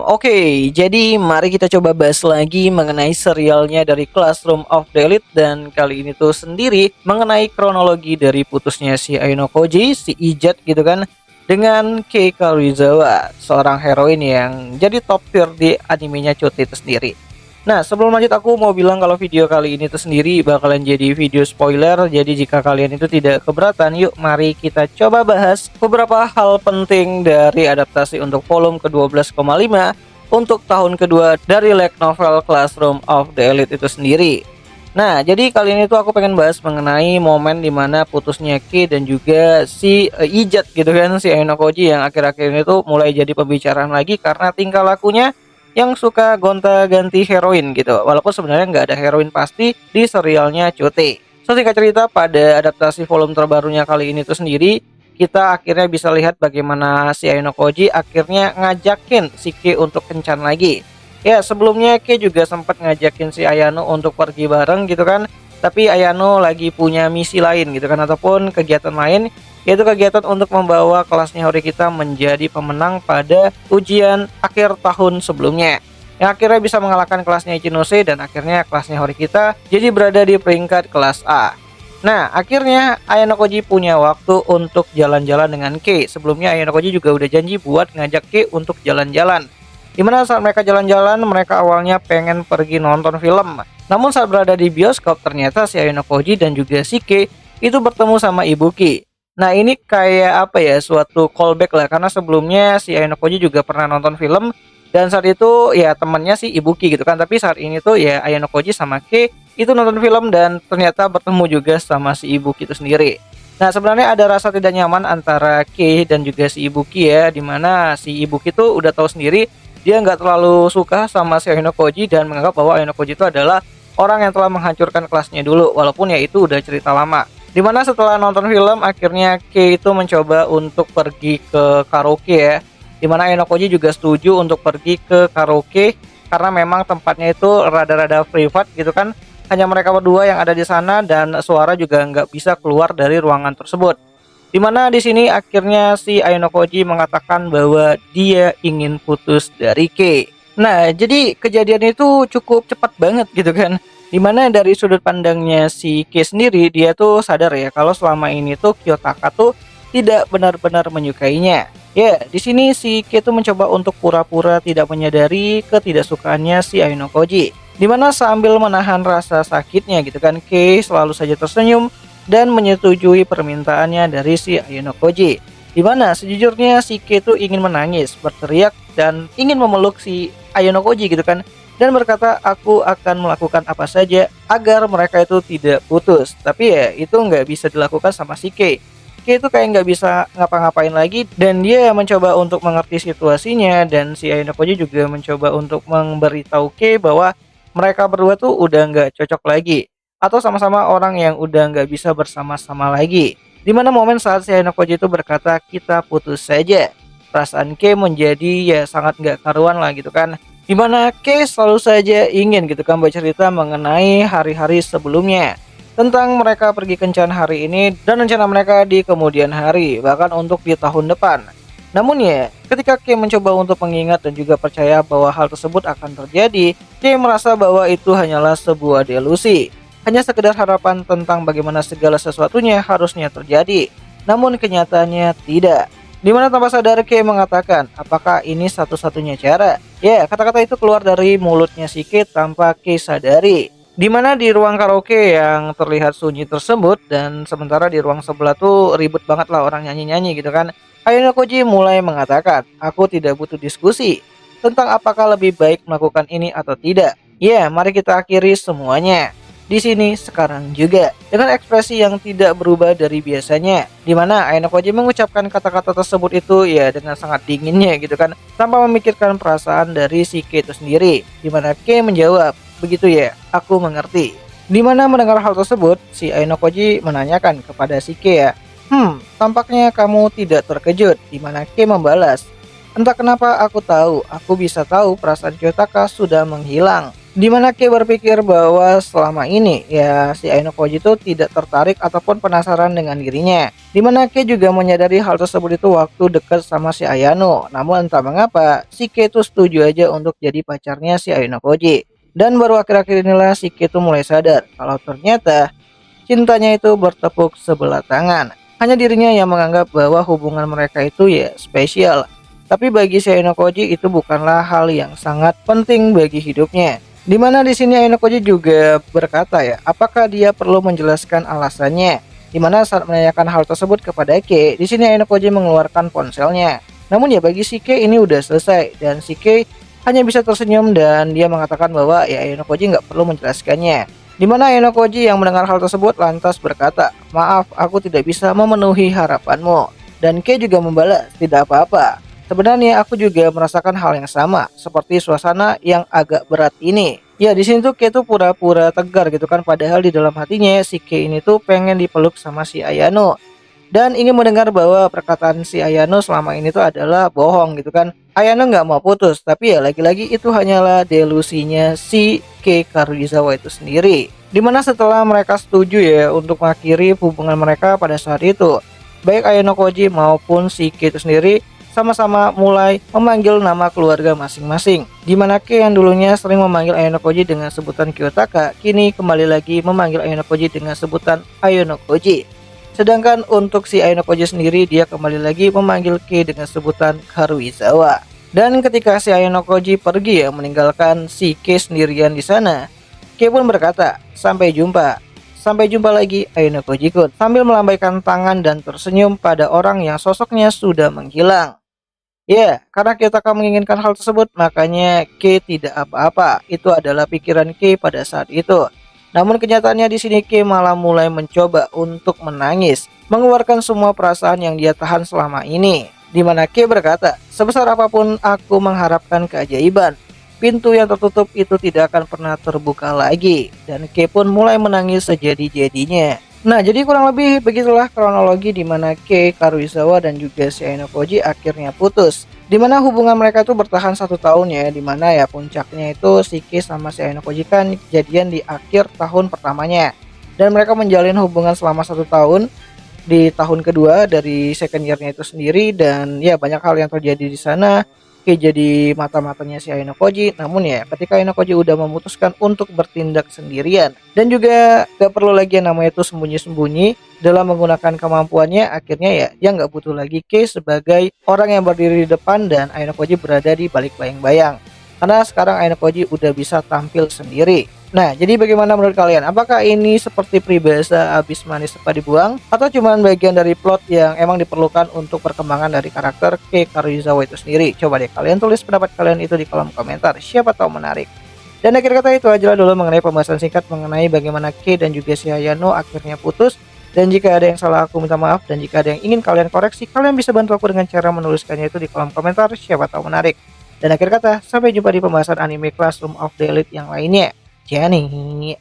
Oke, jadi mari kita coba bahas lagi mengenai serialnya dari Classroom of the Elite, dan kali ini tuh sendiri mengenai kronologi dari putusnya si Aino Koji, si Ijat gitu kan, dengan Kei Karuizawa, seorang heroin yang jadi top tier di animenya Chute itu sendiri. Nah, sebelum lanjut aku mau bilang kalau video kali ini tuh sendiri bakalan jadi video spoiler. Jadi jika kalian itu tidak keberatan, yuk mari kita coba bahas beberapa hal penting dari adaptasi untuk volume ke-12,5 untuk tahun kedua dari light novel Classroom of the Elite itu sendiri. Nah, jadi kali ini tuh aku pengen bahas mengenai momen dimana putusnya Ki dan juga si Ijat gitu kan, si Aino Koji yang akhir-akhir ini tuh mulai jadi pembicaraan lagi karena tingkah lakunya yang suka gonta-ganti heroin gitu. Walaupun sebenarnya nggak ada heroin pasti di serialnya Chute. Singkat cerita, pada adaptasi volume terbarunya kali ini tuh sendiri, kita akhirnya bisa lihat bagaimana si Aino Koji akhirnya ngajakin si Ki untuk kencan lagi. Ya, sebelumnya Ki juga sempat ngajakin si Ayano untuk pergi bareng gitu kan. Tapi Ayano lagi punya misi lain gitu kan, ataupun kegiatan lain, yaitu kegiatan untuk membawa kelasnya Horikita menjadi pemenang pada ujian akhir tahun sebelumnya, yang akhirnya bisa mengalahkan kelasnya Ichinose, dan akhirnya kelasnya Horikita jadi berada di peringkat kelas A. Nah, akhirnya Ayano Koji punya waktu untuk jalan-jalan dengan Kei. Sebelumnya Ayano Koji juga udah janji buat ngajak Kei untuk jalan-jalan, dimana saat mereka jalan-jalan, mereka awalnya pengen pergi nonton film. Namun saat berada di bioskop, ternyata si Ayano Koji dan juga si Kei itu bertemu sama Ibu Ki. Nah, ini kayak apa ya, suatu callback lah, karena sebelumnya si Ayano Koji juga pernah nonton film, dan saat itu ya temennya si Ibuki gitu kan. Tapi saat ini tuh ya Ayano Koji sama Kei itu nonton film dan ternyata bertemu juga sama si Ibuki itu sendiri. Nah, sebenarnya ada rasa tidak nyaman antara Kei dan juga si Ibuki ya, dimana si Ibuki tuh udah tahu sendiri dia nggak terlalu suka sama si Ayano Koji dan menganggap bahwa Ayano Koji itu adalah orang yang telah menghancurkan kelasnya dulu, walaupun ya itu udah cerita lama. Dimana setelah nonton film, akhirnya Kei itu mencoba untuk pergi ke karaoke ya. Dimana Aino Koji juga setuju untuk pergi ke karaoke karena memang tempatnya itu rada-rada privat gitu kan. Hanya mereka berdua yang ada di sana dan suara juga nggak bisa keluar dari ruangan tersebut. Dimana di sini akhirnya si Aino Koji mengatakan bahwa dia ingin putus dari Kei. Nah, jadi kejadian itu cukup cepat banget gitu kan. Dimana dari sudut pandangnya si Kei sendiri, dia tuh sadar ya kalau selama ini tuh Kiyotaka tuh tidak benar-benar menyukainya. Ya, di sini si Kei tuh mencoba untuk pura-pura tidak menyadari ketidaksukaannya si Aino Koji. Dimana sambil menahan rasa sakitnya gitu kan, Kei selalu saja tersenyum dan menyetujui permintaannya dari si Aino Koji. Dimana sejujurnya si Kei tuh ingin menangis, berteriak, dan ingin memeluk si Aino Koji gitu kan, dan berkata aku akan melakukan apa saja agar mereka itu tidak putus. Tapi ya itu nggak bisa dilakukan sama si Kei. Kei itu kayak nggak bisa ngapa-ngapain lagi, dan dia mencoba untuk mengerti situasinya, dan si Aino Koji juga mencoba untuk memberitahu Kei bahwa mereka berdua tuh udah nggak cocok lagi, atau sama-sama orang yang udah nggak bisa bersama-sama lagi. Dimana momen saat si Aino Koji itu berkata kita putus saja, perasaan Kei menjadi ya sangat nggak karuan lah gitu kan. Dimana Kei selalu saja ingin gitu kan bercerita mengenai hari-hari sebelumnya, tentang mereka pergi kencan hari ini dan rencana mereka di kemudian hari, bahkan untuk di tahun depan. Namun ya, ketika Kei mencoba untuk mengingat dan juga percaya bahwa hal tersebut akan terjadi, Kei merasa bahwa itu hanyalah sebuah delusi, hanya sekedar harapan tentang bagaimana segala sesuatunya harusnya terjadi. Namun kenyataannya tidak. Dimana tanpa sadar Kei mengatakan, apakah ini satu-satunya cara? Ya, kata-kata itu keluar dari mulutnya si Kei tanpa Kei sadari. Dimana di ruang karaoke yang terlihat sunyi tersebut, dan sementara di ruang sebelah tuh ribut banget lah orang nyanyi-nyanyi gitu kan, Aino Koji mulai mengatakan, aku tidak butuh diskusi tentang apakah lebih baik melakukan ini atau tidak. Ya, mari kita akhiri semuanya di sini sekarang juga, dengan ekspresi yang tidak berubah dari biasanya, dimana Aino Koji mengucapkan kata-kata tersebut itu ya dengan sangat dinginnya gitu kan, tanpa memikirkan perasaan dari si Kei itu sendiri. Dimana Kei menjawab, begitu ya, aku mengerti. Dimana mendengar hal tersebut, si Aino Koji menanyakan kepada si Kei ya, tampaknya kamu tidak terkejut. Dimana Kei membalas, entah kenapa aku tahu, aku bisa tahu perasaan Kiyotaka sudah menghilang. Dimana Kei berpikir bahwa selama ini ya si Aino Koji itu tidak tertarik ataupun penasaran dengan dirinya. Dimana Kei juga menyadari hal tersebut itu waktu dekat sama si Ayano. Namun entah mengapa si Kei itu setuju aja untuk jadi pacarnya si Aino Koji. Dan baru akhir-akhir inilah si Kei itu mulai sadar kalau ternyata cintanya itu bertepuk sebelah tangan. Hanya dirinya yang menganggap bahwa hubungan mereka itu ya spesial. Tapi bagi si Aino Koji itu bukanlah hal yang sangat penting bagi hidupnya. Dimana di sini Aino Koji juga berkata ya, apakah dia perlu menjelaskan alasannya? Dimana saat menanyakan hal tersebut kepada Kei, di sini Aino Koji mengeluarkan ponselnya. Namun ya bagi si Kei ini udah selesai dan si Kei hanya bisa tersenyum dan dia mengatakan bahwa ya Aino Koji nggak perlu menjelaskannya. Dimana Aino Koji yang mendengar hal tersebut lantas berkata, maaf aku tidak bisa memenuhi harapanmu. Dan Kei juga membalas, tidak apa-apa. Sebenarnya aku juga merasakan hal yang sama, seperti suasana yang agak berat ini. Ya di sini tuh Kei tuh pura-pura tegar gitu kan, padahal di dalam hatinya si Kei ini tuh pengen dipeluk sama si Ayano. Dan ingin mendengar bahwa perkataan si Ayano selama ini tuh adalah bohong gitu kan. Ayano nggak mau putus, tapi ya lagi-lagi itu hanyalah delusinya si Kei Karuizawa itu sendiri. Dimana setelah mereka setuju ya untuk mengakhiri hubungan mereka pada saat itu, baik Ayano Koji maupun si Kei itu sendiri sama-sama mulai memanggil nama keluarga masing-masing. Di mana Kei yang dulunya sering memanggil Ayano Koji dengan sebutan Kiyotaka, kini kembali lagi memanggil Ayano Koji dengan sebutan Ayano Koji. Sedangkan untuk si Ayano Koji sendiri, dia kembali lagi memanggil Kei dengan sebutan Karuizawa. Dan ketika si Ayano Koji pergi ya meninggalkan si Kei sendirian di sana, Kei pun berkata, "Sampai jumpa." Sampai jumpa lagi Ayano Koji-kun, sambil melambaikan tangan dan tersenyum pada orang yang sosoknya sudah menghilang. Ya, karena Kiyotaka menginginkan hal tersebut, makanya Kei tidak apa-apa. Itu adalah pikiran Kei pada saat itu. Namun kenyataannya di sini Kei malah mulai mencoba untuk menangis, mengeluarkan semua perasaan yang dia tahan selama ini. Di mana Kei berkata, sebesar apapun aku mengharapkan keajaiban, pintu yang tertutup itu tidak akan pernah terbuka lagi. Dan Kei pun mulai menangis sejadi-jadinya. Nah, jadi kurang lebih begitulah kronologi di mana Kei Karuizawa dan juga si Aino Koji akhirnya putus. Di mana hubungan mereka itu bertahan 1 tahun ya, di mana ya puncaknya itu si Kei sama si Aino Koji kan kejadian di akhir tahun pertamanya. Dan mereka menjalin hubungan selama 1 tahun di tahun kedua dari second year-nya itu sendiri, dan ya banyak hal yang terjadi di sana. Kei jadi mata-matanya si Aino Koji. Namun ya ketika Aino Koji udah memutuskan untuk bertindak sendirian dan juga gak perlu lagi yang namanya itu sembunyi-sembunyi dalam menggunakan kemampuannya, akhirnya ya dia nggak butuh lagi Kei sebagai orang yang berdiri di depan dan Aino Koji berada di balik bayang-bayang. Karena sekarang Aino Koji udah bisa tampil sendiri. Nah, jadi bagaimana menurut kalian? Apakah ini seperti peribahasa habis manis cepat dibuang, atau cuman bagian dari plot yang emang diperlukan untuk perkembangan dari karakter Kei Karuizawa itu sendiri? Coba deh kalian tulis pendapat kalian itu di kolom komentar, siapa tahu menarik. Dan akhir kata itu aja dulu mengenai pembahasan singkat mengenai bagaimana Kei dan juga si Ayano akhirnya putus. Dan jika ada yang salah aku minta maaf, dan jika ada yang ingin kalian koreksi, kalian bisa bantu aku dengan cara menuliskannya itu di kolom komentar, siapa tahu menarik. Dan akhir kata, sampai jumpa di pembahasan anime Classroom of the Elite yang lainnya. Jenny